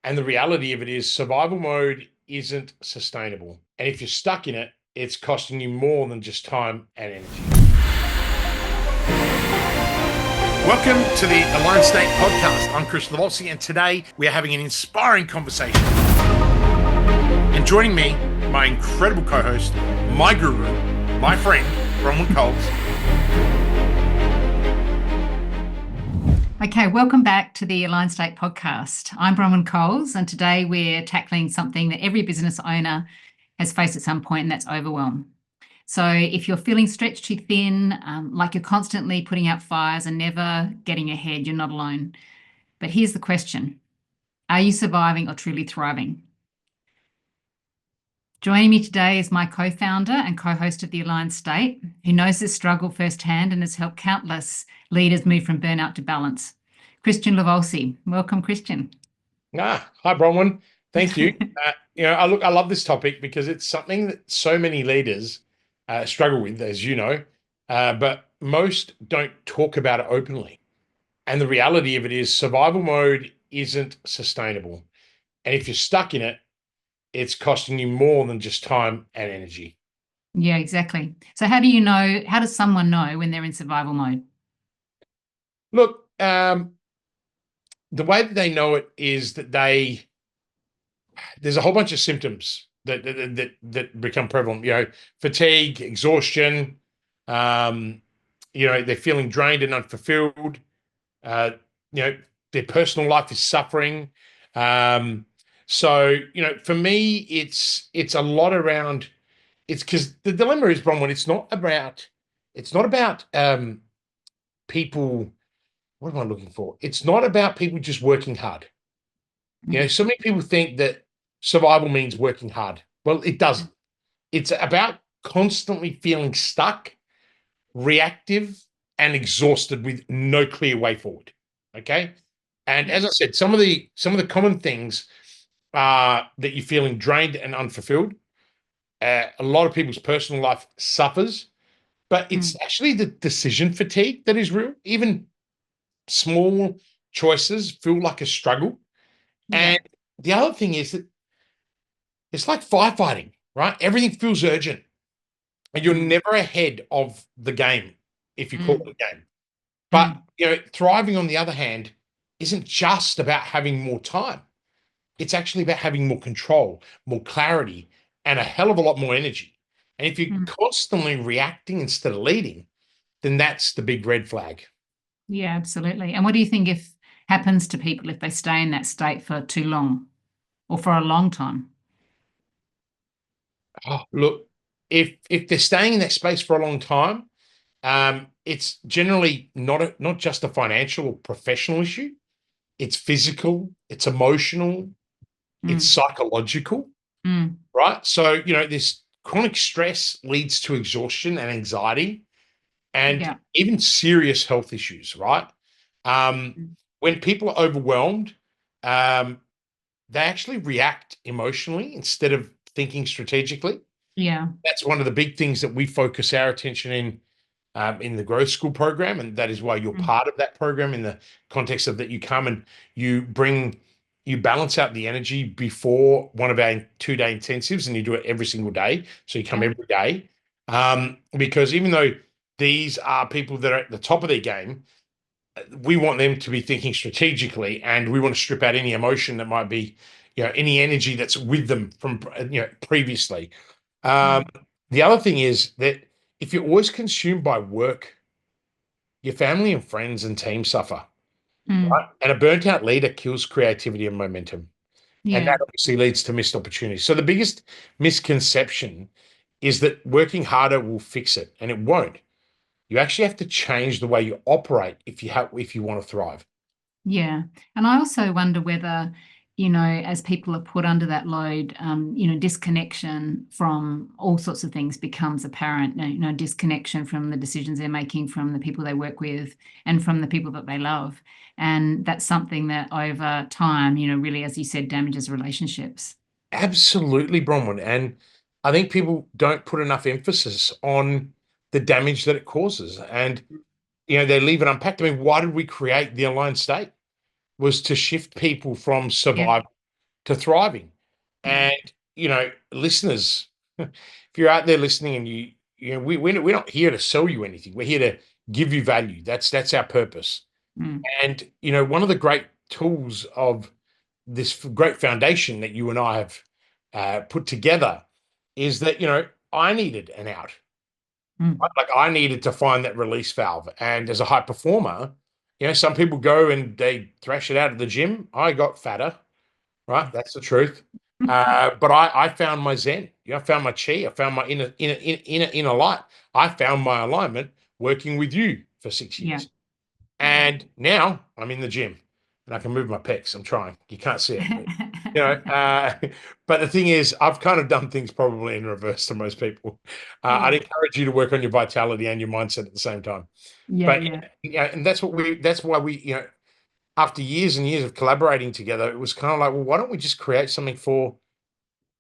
And the reality of it is survival mode isn't sustainable. And if you're stuck in it, it's costing you more than just time and energy. Welcome to the Alone State podcast. I'm Kristian Livolsi, and today we are having an inspiring conversation. And joining me, my incredible co-host, my guru, my friend, Bronwyn Coles. Okay, welcome back to the Aligned State podcast. I'm Bronwyn Coles, and today we're tackling something that every business owner has faced at some point, and that's overwhelm. So if you're feeling stretched too thin, like you're constantly putting out fires and never getting ahead, you're not alone. But here's the question. Are you surviving or truly thriving? Joining me today is my co-founder and co-host of the Aligned State, who knows this struggle firsthand and has helped countless leaders move from burnout to balance. Kristian Livolsi. Welcome, Kristian. Hi, Bronwyn. Thank you. I love this topic because it's something that so many leaders struggle with, as you know, but most don't talk about it openly. And the reality of it is survival mode isn't sustainable. And if you're stuck in it, it's costing you more than just time and energy. Yeah, exactly. So how does someone know when they're in survival mode? Look, the way that they know it is that there's a whole bunch of symptoms that become prevalent. Fatigue, exhaustion. They're feeling drained and unfulfilled. Their personal life is suffering. So for me, it's a lot around. It's because the dilemma is, Bronwyn, it's not about people. What am I looking for? It's not about people just working hard. So many people think that survival means working hard. Well, it doesn't. It's about constantly feeling stuck, reactive, and exhausted with no clear way forward. Okay. And as I said, some of the common things are that you're feeling drained and unfulfilled. A lot of people's personal life suffers, but it's actually the decision fatigue that is real. Even small choices feel like a struggle. And the other thing is that it's like firefighting, right? Everything feels urgent, and you're never ahead of the game if you call it a game. But thriving, on the other hand, isn't just about having more time. It's actually about having more control, more clarity, and a hell of a lot more energy. And if you're constantly reacting instead of leading, then that's the big red flag. Yeah, absolutely. And what do you think happens to people if they stay in that state for too long or for a long time? Oh, look, if they're staying in that space for a long time, it's generally not just a financial or professional issue. It's physical, it's emotional, it's psychological, right? So, this chronic stress leads to exhaustion and anxiety and even serious health issues, right? When people are overwhelmed, they actually react emotionally instead of thinking strategically. Yeah. That's one of the big things that we focus our attention in the growth school program. And that is why you're part of that program, in the context of that you come and you balance out the energy before one of our 2-day intensives, and you do it every single day. So you come every day. Because even though these are people that are at the top of their game, we want them to be thinking strategically, and we want to strip out any emotion that might be, any energy that's with them from, previously. The other thing is that if you're always consumed by work, your family and friends and team suffer, right? And a burnt out leader kills creativity and momentum. And that obviously leads to missed opportunities. So the biggest misconception is that working harder will fix it, and it won't. You actually have to change the way you operate if you want to thrive. Yeah. And I also wonder whether, as people are put under that load, disconnection from all sorts of things becomes apparent, disconnection from the decisions they're making, from the people they work with, and from the people that they love. And that's something that over time, really, as you said, damages relationships. Absolutely, Bronwyn. And I think people don't put enough emphasis on the damage that it causes. And, they leave it unpacked. I mean, why did we create the aligned state? Was to shift people from survival to thriving. Yeah. And, listeners, if you're out there listening and we're not here to sell you anything. We're here to give you value. That's our purpose. Mm. And, one of the great tools of this great foundation that you and I have put together is that, I needed an out. Mm. Right? Like I needed to find that release valve. And as a high performer, some people go and they thrash it out at the gym. I got fatter, right? That's the truth. But I found my zen. I found my chi. I found my inner light. I found my alignment working with you for 6 years. Yeah. And now I'm in the gym and I can move my pecs. I'm trying. You can't see it, but, but the thing is, I've kind of done things probably in reverse to most people. I'd Yeah. encourage you to work on your vitality and your mindset at the same time. Yeah. But Yeah. and that's why we, after years and years of collaborating together, it was kind of like, well, why don't we just create something for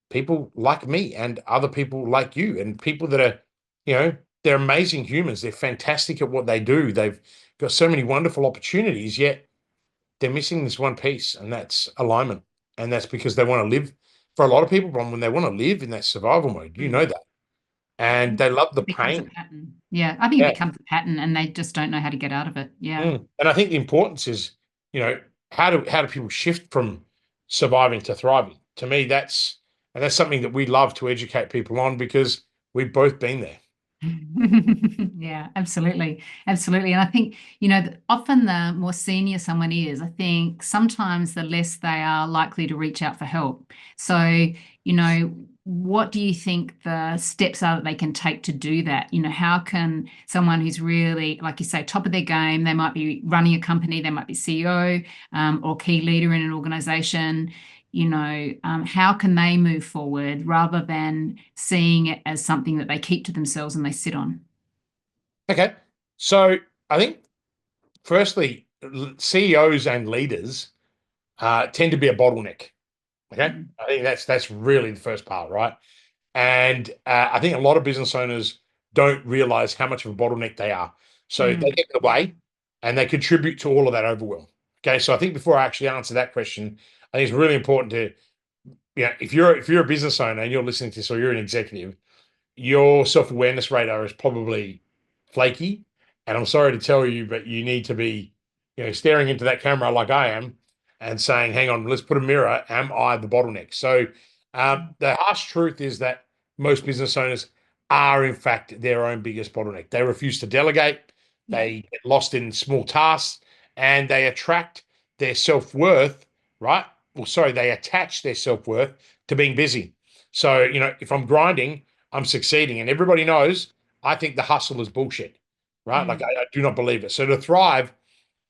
people like me and other people like you and people that are, they're amazing humans. They're fantastic at what they do. They've got so many wonderful opportunities, yet they're missing this one piece, and that's alignment. And that's because they want to live. For a lot of people, when they want to live in that survival mode, Mm. that, and they love the It becomes a pain. pattern. Yeah. I think it Yeah. becomes a pattern and they just don't know how to get out of it. Yeah. And I think the importance is, how do people shift from surviving to thriving? To me, that's something that we love to educate people on because we've both been there. Yeah, absolutely. Absolutely. And I think, often the more senior someone is, I think sometimes the less they are likely to reach out for help. So, what do you think the steps are that they can take to do that? How can someone who's really, like you say, top of their game, they might be running a company, they might be CEO, or key leader in an organization, how can they move forward rather than seeing it as something that they keep to themselves and they sit on? Okay. So I think, firstly, CEOs and leaders tend to be a bottleneck. Okay. Mm. I think that's really the first part, right? And I think a lot of business owners don't realize how much of a bottleneck they are. So they Mm. get in the way and they contribute to all of that overwhelm. Okay. So I think before I actually answer that question, I think it's really important to, if you're a business owner and you're listening to this or you're an executive, your self-awareness radar is probably flaky. And I'm sorry to tell you, but you need to be, staring into that camera like I am and saying, hang on, let's put a mirror. Am I the bottleneck? So the harsh truth is that most business owners are, in fact, their own biggest bottleneck. They refuse to delegate. Yeah. They get lost in small tasks and they attract their self-worth, right? Well, sorry, they attach their self-worth to being busy. So, if I'm grinding, I'm succeeding. And everybody knows I think the hustle is bullshit, right? Like Mm. I do not believe it. So to thrive,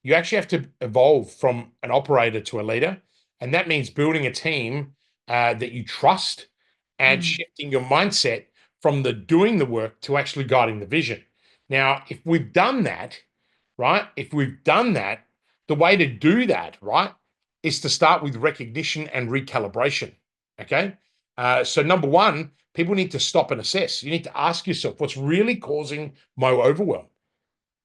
you actually have to evolve from an operator to a leader. And that means building a team that you trust and Mm. shifting your mindset from the doing the work to actually guiding the vision. Now, if we've done that, right? If we've done that, the way to do that, right, is to start with recognition and recalibration. Okay. So, number one, people need to stop and assess. You need to ask yourself, what's really causing my overwhelm?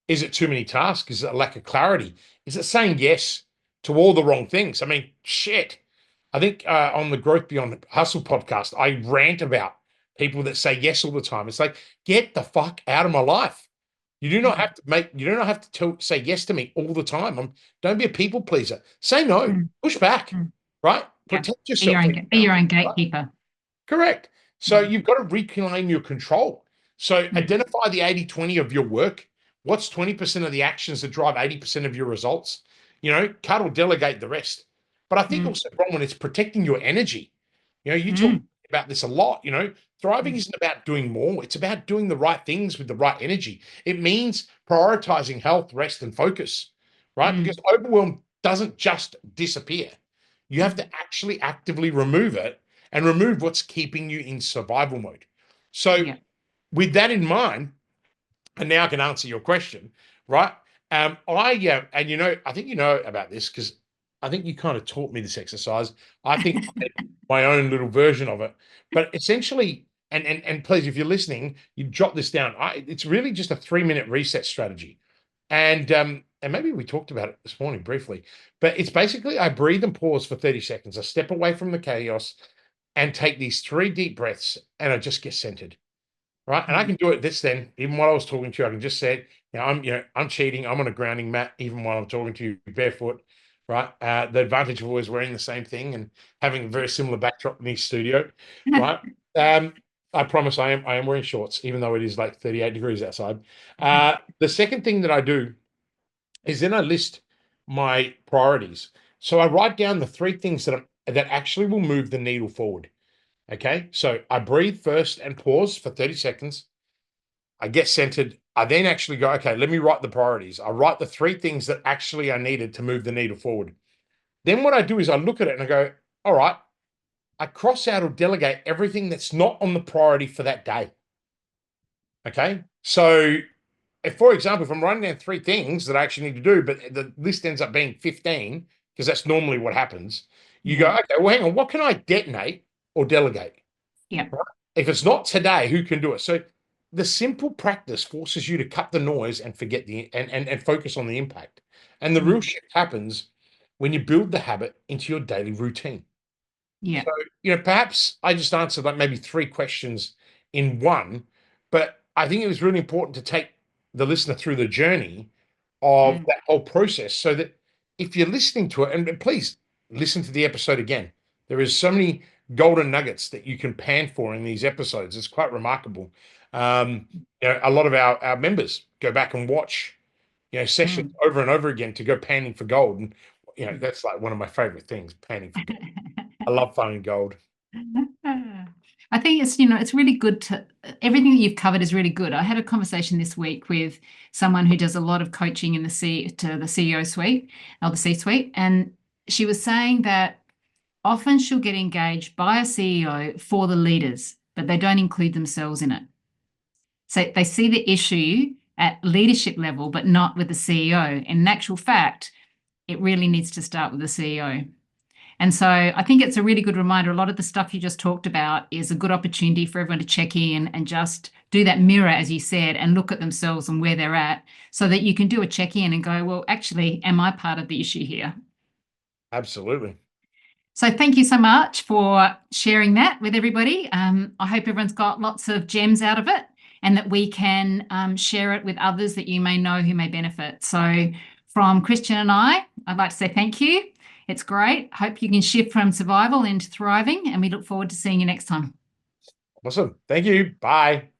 Is it too many tasks? Is it a lack of clarity? Is it saying yes to all the wrong things? I mean, shit. I think on the Growth Beyond Hustle podcast, I rant about people that say yes all the time. It's like, get the fuck out of my life. Mm. You do not have to say yes to me all the time. Don't be a people pleaser. Say no, Mm. push back, Mm. right? Yeah. Protect Be your yourself. own, Like, be your own gatekeeper. correct. So Mm. you've got to reclaim your control. So Mm. identify the 80-20 of your work. What's 20% of the actions that drive 80% of your results? Cut or delegate the rest. But I think Mm. also, Bronwyn, it's protecting your energy. You talk Mm. about this a lot. Thriving Mm. isn't about doing more. It's about doing the right things with the right energy. It means prioritizing health, rest, and focus, right? Because Mm. overwhelm doesn't just disappear. You have to Mm. actually actively remove it and remove what's keeping you in survival mode. So, Yeah. with that in mind, and now I can answer your question, right? And I think you know about this because I think you kind of taught me this exercise. I think I had my own little version of it, but essentially, and please, if you're listening, you jot this down. It's really just a 3-minute reset strategy, and and maybe we talked about it this morning briefly, but it's basically I breathe and pause for 30 seconds. I step away from the chaos and take these 3 deep breaths, and I just get centered. Right. And I can do it this then, even while I was talking to you, I can just say, I'm cheating. I'm on a grounding mat, even while I'm talking to you barefoot. Right. The advantage of always wearing the same thing and having a very similar backdrop in the studio. Right. I promise I am wearing shorts, even though it is like 38 degrees outside. The second thing that I do is then I list my priorities. So I write down the 3 things that actually will move the needle forward. Okay, so I breathe first and pause for 30 seconds. I get centered. I then actually go, okay, let me write the priorities. I write the 3 things that actually are needed to move the needle forward. Then what I do is I look at it and I go, all right, I cross out or delegate everything that's not on the priority for that day. Okay, so if, for example, if I'm writing down 3 things that I actually need to do, but the list ends up being 15, because that's normally what happens, you go, okay, well, hang on, what can I detonate or delegate? Yeah. Right? If it's not today, who can do it? So the simple practice forces you to cut the noise and forget and focus on the impact. And the real shift happens when you build the habit into your daily routine. Yeah. So, perhaps I just answered like maybe 3 questions in one, but I think it was really important to take the listener through the journey of that whole process so that if you're listening to it, and please listen to the episode again. There is so many golden nuggets that you can pan for in these episodes. It's quite remarkable. Um, a lot of our members go back and watch, sessions over and over again to go panning for gold. And, that's like one of my favorite things, panning for gold. I love finding gold. I think it's really good everything that you've covered is really good. I had a conversation this week with someone who does a lot of coaching in the CEO suite or the C-suite, and she was saying that often she'll get engaged by a CEO for the leaders, but they don't include themselves in it. So they see the issue at leadership level, but not with the CEO. In actual fact, it really needs to start with the CEO. And so I think it's a really good reminder. A lot of the stuff you just talked about is a good opportunity for everyone to check in and just do that mirror, as you said, and look at themselves and where they're at so that you can do a check-in and go, well, actually, am I part of the issue here? Absolutely. So thank you so much for sharing that with everybody. I hope everyone's got lots of gems out of it and that we can share it with others that you may know who may benefit. So from Kristian and I'd like to say thank you. It's great. Hope you can shift from survival into thriving, and we look forward to seeing you next time. Awesome. Thank you. Bye.